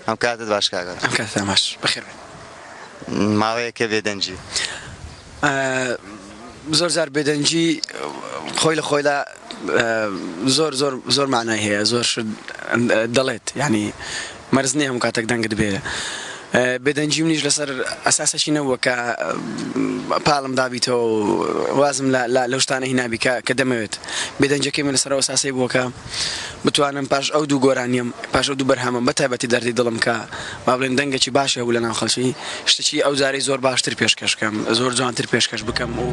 ئەم کاتت باش کاگەر ئەم کاتتان باش بەخێر ماوەیەکە بێدەنجی زۆر جار بێدەنجی خۆی لە خۆیدا زۆر معنای هەیە زۆر دەڵێت یعنی مەرز نییە هەموو کاتێک دەنگت بێ بێدەنجی منیش لەسەر ئەساسەشی نەبووە کە پاڵم دابیتەوە وازم لەو شتانە هینابی کە دەمەوێت بێدەنجەکەی من لەسەرەوە ئەساسی بووە کە بتوانم پاش ئەو دوو گۆرانیم پاش ئەو دوو بەرهەمەم بەتایبەتی دەردی دڵم کە با بڵێن دەنگێکی باشە هەبوو لە ناو خەڵکی شتێکی ئەو جارەی زۆر باشتر پێشکەش بکەم زۆر جوانتر پێشکەش بکەم و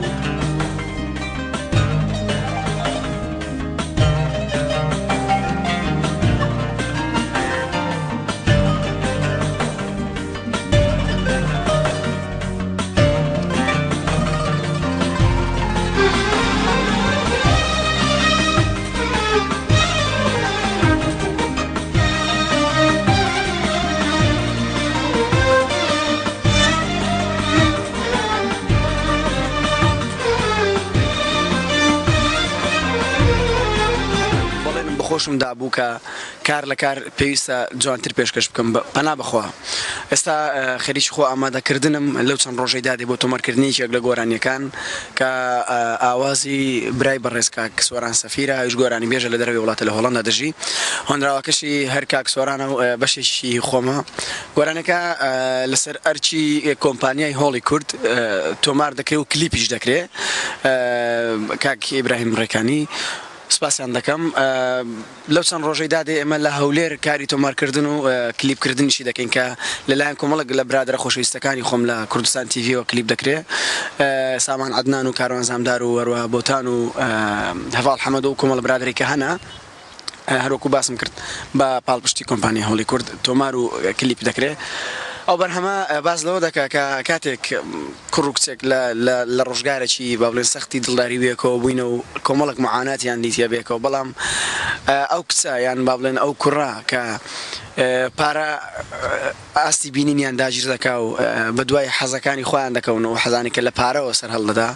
خۆشم دابوو کە کار لە کار پێویستە جوانتر پێشکەش بکەم پەنا بخوا ئێستا خەریکی خۆ ئامادەکردنم لەو چەند ڕۆژەی دادێ بۆ تۆمەرکردنیەکێک لە گۆرانیەکان کە ئاوازی برای بەڕێز کاک سۆران سەفیرە هیچ گۆرانی بێژە لە دەرەوەی وڵاتە لە هۆڵەندا دەژی هۆنراوەکەشی هەر کاک سۆرانە بەشێکی خۆمە گۆرانەکە لەسەر ئەرچی کۆمپانیای هۆڵی کورد تۆمار دەکرێت و کلیپیش دەکرێت کاک ئیبراهیم ڕێکانی سپاسیان دەکەم لەو چەند ڕۆژەی دادێ ئێمە لە هەولێر کاری تۆمارکردن و کلیپکردنیشی دەکەین کە لەلایەن کۆمەڵک لە برادرە خۆشەویستەکانی خۆم لە کوردستان تیڤیەوە کلیپ دەکرێت سامان عەدنان و کاروان زامدار و هەروەها بۆتان و هەڤاڵ حەمەد و کۆمەڵ برادری کە هەنا هەروەکو باسم کرد بە پاڵپشتی کۆمپانیای هۆڵی کورد تۆمار و کلیپ دەکرێت ئەو بەرهەمە باز لەوە دەکا کە کاتێک کوڕ و کچێک لە ڕۆژگارێکی با بڵێن سەختی دڵداری بێکەوە بووینە و کۆمەڵک معاناتیان دیتە بێکەوە بەڵام ئەو کچە یان با بڵێن ئەو کوڕا کە پارە ئاستی بینینیان داگیر دەکا و بە دوای حەزەکانی خۆیان دەکەونەوە حەزانی کە لە پارەوە سەر هەڵدەدا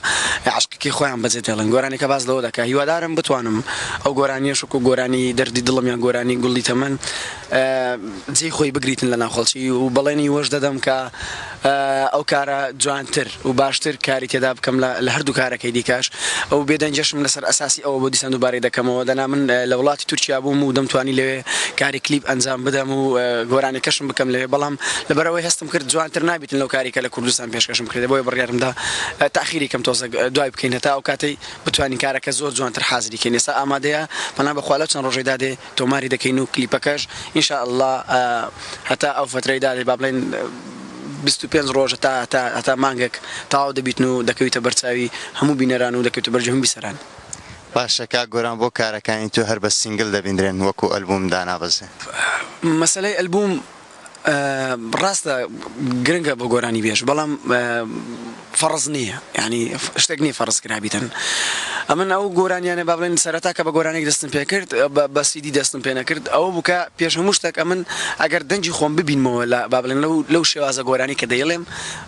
عشقی خۆیان بەجێ دێڵن گۆرانێکە باز لەوە دەکا هیوادارم بتوانم ئەو گۆرانیە شک و گۆرانی دەردی دڵم یان گۆرانی گوڵی تەمەن جێی خۆی بگریتن لە ناو خەڵکی و بەڵێنی وەش دەدەم کە ئەو کارە جوانتر و باشتر کاری تێدا بکەم لە هەردوو کارەکەی دیکەش ئەو بێدەنجەشم لەسەر ئەساسی ئەوە بۆ دیسان دووبارەی دەکەمەوە دەنا من لە وڵاتی تورکیا بووم و دەمتوانی لەوێ کاری کلیپ ئەنجام بدەم و گۆرانێکەشم بکەم لەوێ بەڵام لەبەرەوەی هەستم کرد جوانتر نابێتن لەو کاریکە لە کوردستان پێشکەشم کرد بۆیە بڕیارمدا تاخیری کەم تۆزە دوای بکەین هەتا ئەو کاتەی بتوانین کارەکە زۆر جوانتر حازری کەین ئێستا ئامادەیە پەنا بەخوا لەو چەند ڕۆژەی دادێ تۆماری دەکەین و کلیپەکەش ئینشاءالله هەتا ئەو فترەی دادێ با بڵێن 25 ڕۆژ هەتا مانگێک تاوا دەبیتن و دەکەویتە بەرچاوی هەموو بینەران و دەکەوێتە بەرجەم بیسەران باشە کاک گۆران بۆ کارەکانی تو هەر بە سینگل دەبیندرێن وەکو ئەلبوم دانابەزێ مەسەلەی ئەلبوم ڕاستە گرنگە بۆ گۆرانی بێژ بەڵام فەرز نییە ینی شتێک نییە فەرز کرابیتن ئەمن ئەو گۆرانیانە با بڵێن سەرەتا کە بە گۆرانێک دەستم پێ کرد بە سیدی دەستم پێ نەکرد ئەوە بووکە پێش هەموو شتێک ئەمن ئەگەر دەنجی خۆم ببینمەوە لە با بڵێن لەو شێوازە گۆرانی کە دەیڵێم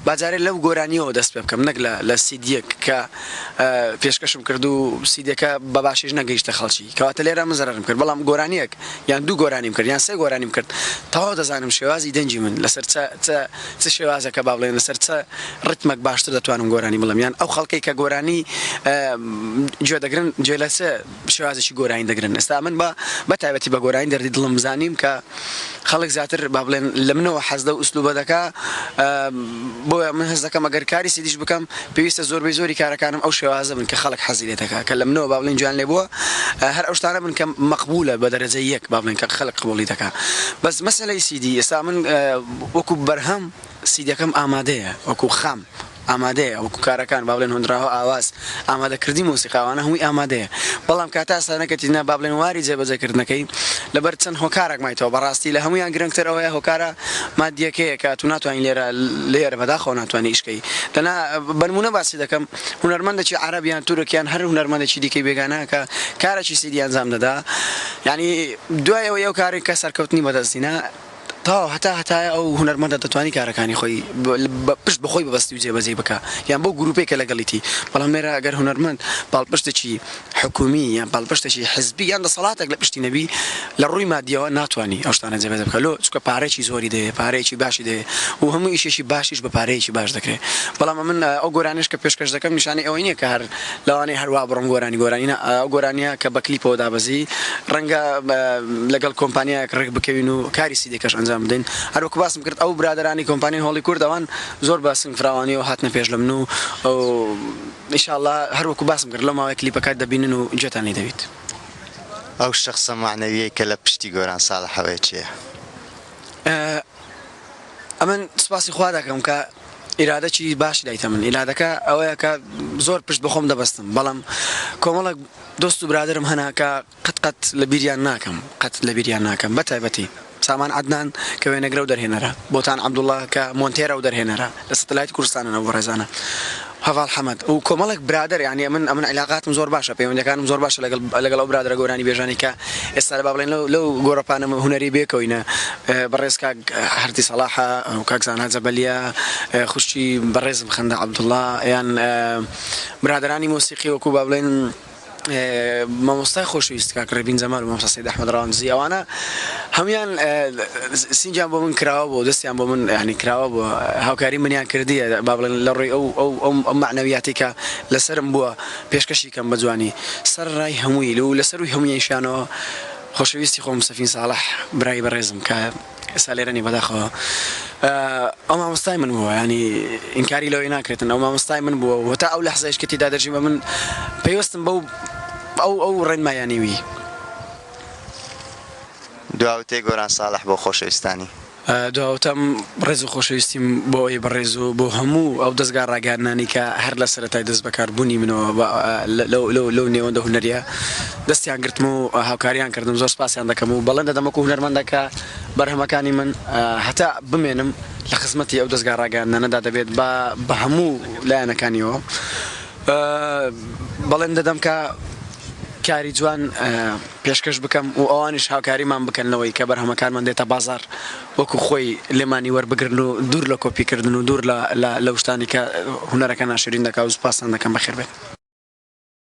باجارێ لەو گۆرانیەوە دەست پێ بکەم نەک لە سیدیەک کە پێشکەشم کرد و سیدەکە بە باشیش نەگەیشتە خەڵکی کەواتە لێرە من زەرم کرد بەڵام گۆرانیەک یان دوو گۆرانیم کرد یان سێ گۆرانیم کرد تەواو دەزانم شێوازی دەنجی من لەسەر چ شێوازەکە با بڵێن لەسەر چ ڕتمێک باشتر دەتوانم گۆرانی بڵم یان ئەو خەڵکەی کە گۆرانی گوێ دەگرن گوێ لە چ شێوازێکی گۆرانی دەگرن ئێستا من بە تایبەتی بە گۆرانی دەردی دڵم بزانیم کە خەڵک زیاتر با بڵێن لە منەوە حەزدە و ئوسلوبە دەکا بۆیە من هەز دەکەم ئەگەر کاری سیدیش بکەم پێویستە زۆربەی زۆری کارەکانم ئەو شێوازە بن کە خەڵک حەزی لێ دەکا کە لە منەوە با بڵێن جوان لێ بووە هەر ئەو شتانە بن کە مەقبولە بە دەرەجەی یەک با بڵێن کە خەڵک قبوڵی دەکا بەس مەسەلەی سیدی ئێستا من وەکو بەرهەم سیدەکەم ئامادەیە وەکو خام ئامادەیە وەکو کارەکان با بڵێن هۆنراوە ئاواز ئامادەکردی مۆسیقاوانە هەمووی ئامادەیە بەڵام کاتا سانەکەتینا با بڵێن واری جێبەجێکردنەکەی لەبەر چەند هۆکارێک مایتەوە بەڕاستی لە هەمویان گرنگتر ئەوەیە هۆکارە مادیەکەیە کە تو ناتوانین لێرە بەداخەوە ناتوانانی ئیشکەی دەنا بەنمونە باسی دەکەم هونەرمەندێکی عەرەبیان تورکیان هەر هونەرمەندێکی دیکەی بێگانە کە کارێکی سیدی ئەنجام دەدا یعنی دوایەوە ئەو کارێک کە سەرکەوتنی بەدەستینا تا هەتا ئەو هونەرمەندە دەتوانانی کارەکانی خۆی پشت بەخۆی بەبەستی و جێبەجێ بکە یان بۆ گروپێکە لەگەڵیتی بەڵام مێرە ئەگەر هونەرمەند باڵپشتێکی حکومی یان باڵپشتێکی حزبی یان دەسەڵاتێک لە پشتی نەبی لە ڕووی مادیەوە ناتوانانی ئەو شتانە جێبەجێ بکە لۆ چونکە پارێکی زۆری دەیە پارەیەکی باشی دەیە و هەموو ئیشێکی باشیش بە پارەیەکی باش دەکرێت بەڵام من ئەو گۆرانش کە پێشکەش دەکەم نیشانەی ئەوەی نییە کە هەر لەوانەیە هەروە بڕم گۆرانی ئەو گۆرانیە کە بە کلیپەوە دابەزی ڕەنگە لەگەڵ کۆمپانیایەک ڕێک بکەوین و کاری سیدێکەش ئەنجام بدەین هەروەکو باسم کرد ئەو برادرانی کۆمپانیای هۆڵی کورد ئەوان زۆر باسنگ فراوانی و هاتنە پێش لە من و ئینشاءالله هەروەکو باسم کرد لەو ماوەیە کلیپەکەت دەبینن و گوێتان لێ دەوێت ئەو شەخسە معنەویەی کە لە پشتی گۆران ساڵحەوەی چییە؟ ئەمن سپاسی خوا دەکەم کە ئیرادەکی باش دایتە من ئیرادەکە ئەوەیە کە زۆر پشت بەخۆم دەبەستم بەڵام کۆمەڵک دۆست و برادرم هەنا کە قەت لە بیریان ناکەم بەتایبەتی سامان عدنان کە وێنەگرە و دەرهێنەرە بۆتان عەبدوڵڵا کە مۆنتێرە و دەرهێنەرە لە سەتەلایتی کوردستانە بۆ ڕێزانە هەڤاڵ حەمەد و کۆمەڵک برادر یعنی من علاقاتم زۆر باشە پەیوەندیەکانم زۆر باشە لەگەڵ ئەو برادرە گۆرانی بێژانی کە ئێستا لە با بڵێن لەو گۆڕەپانە هونەری بێکەوەینە بەڕێز کاک هەردی سەڵاحە و کاک زانها جەبەلیە خوشتی بەڕێزم خەندە عەبدوڵڵا یان برادرانی مۆسیقی وەکو با بڵێن مامۆستای خۆشەویست کاک ڕێبین جەمال و مامۆستا سەید ئەحمەد ڕەوانزی ئەوانە هەمویان سینجیان بۆ من کراوە بۆ دەستیان بۆ من یعنی کراوە بۆ هاوکاری منیان کردیە با بڵێن لە ڕێی ئەو معنەویاتی کە لەسرم بووە پێشکەشی کەم بە جوانی سەر ڕای هەمووی و لەسەروی هەموویشانەوە خۆشەویستی خۆم سەفین ساڵح برای بەڕێزم کە ئێستا لێرەنی بەداخەوە ئەو مامۆستای من بووە ینی ئینکاری لەوەی ناکرێتن ئەو مامۆستای من بووە و تا ئەو لەحزەیەش کە تێدا دەژیم بە من پێویستم بەو ئەو ڕێنمایانیوی دواوتەی گۆران ساڵح بۆ خۆشەویستانی دواوتەم ڕێز و خۆشەویستیم بۆ ئەوی بەڕێز و بۆ هەموو ئەو دەستگا ڕاگەاندنانی کە هەر لە سەرەتای دەست بەکاربوونی منەوە لەو نێوەندە هونەریە دەستیان گرتم و هاوکاریان کردم زۆر سپاسیان دەکەم و بەڵێن دەدەمەکو هونەرمەندەکە بەرهەمەکانی من هەتا بمێنم لە خزمەتی ئەو دەستگا ڕاگەاندنانەدا دەبێت بە هەموو لایەنەکانیەوە بەڵێن دەدەم کە کاری جوان پێشکەش بکەم و ئەوانیش هاوکاریمان بکەنەوەی کە بەرهەمەکانمان دێتە بازار وەکو خۆی لێمانی وەربگرن و دوور لە کۆپیکردن و دوور لە شتانی کە هونەرەکە ناشرین دەکات و سوپاسان دەکەم بەخێر بێت